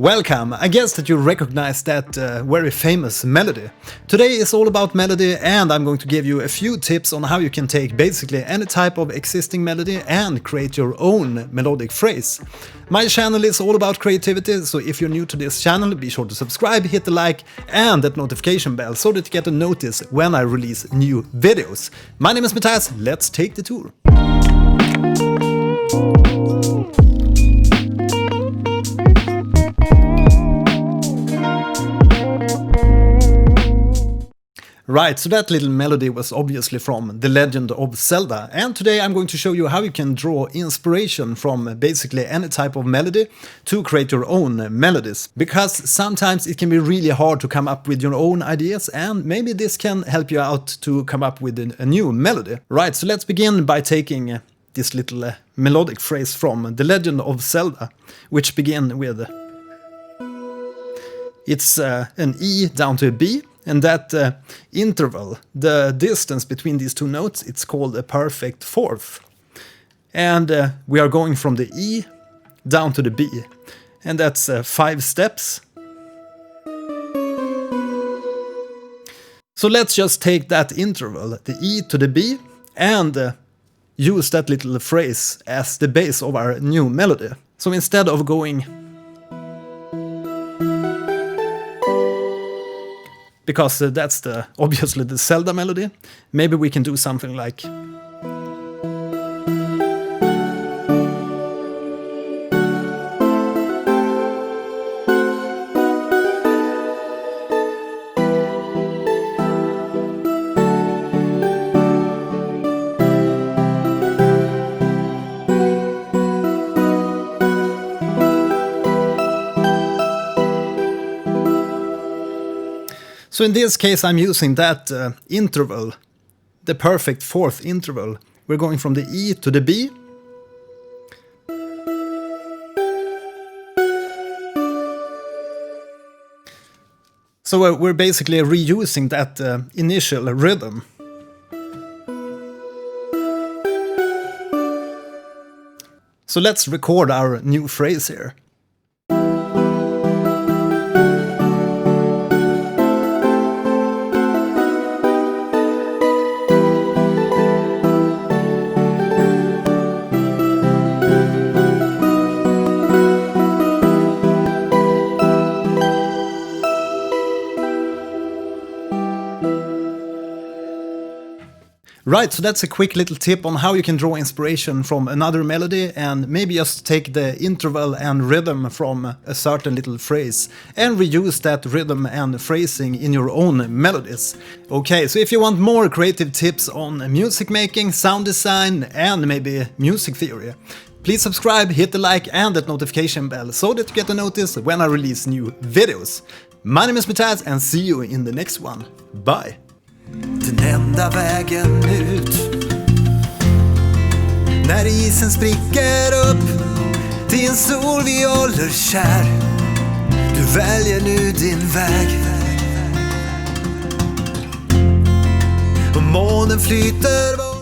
Welcome! I guess that you recognize that very famous melody. Today is all about melody, and I'm going to give you a few tips on how you can take basically any type of existing melody and create your own melodic phrase. My channel is all about creativity, so if you're new to this channel, be sure to subscribe, hit the like and that notification bell so that you get a notice when I release new videos. My name is Mattias, let's take the tour! Right, so that little melody was obviously from The Legend of Zelda, and today I'm going to show you how you can draw inspiration from basically any type of melody to create your own melodies. Because sometimes it can be really hard to come up with your own ideas, and maybe this can help you out to come up with a new melody. Right, so let's begin by taking this little melodic phrase from The Legend of Zelda, which begin with it's an E down to a B. And that interval, the distance between these two notes, it's called a perfect fourth. And we are going from the E down to the B. And that's 5 steps. So let's just take that interval, the E to the B, and use that little phrase as the base of our new melody. So instead of going... because that's obviously the Zelda melody, maybe we can do something like... So in this case I'm using that interval, the perfect fourth interval. We're going from the E to the B. So we're basically reusing that initial rhythm. So let's record our new phrase here. Right, so that's a quick little tip on how you can draw inspiration from another melody and maybe just take the interval and rhythm from a certain little phrase and reuse that rhythm and phrasing in your own melodies. Okay, so if you want more creative tips on music making, sound design and maybe music theory, please subscribe, hit the like and that notification bell so that you get a notice when I release new videos. My name is Mattias and see you in the next one. Bye! Den enda vägen ut när isen spricker upp till en sol vi håller kär. Du väljer nu din väg och månen flyter bort.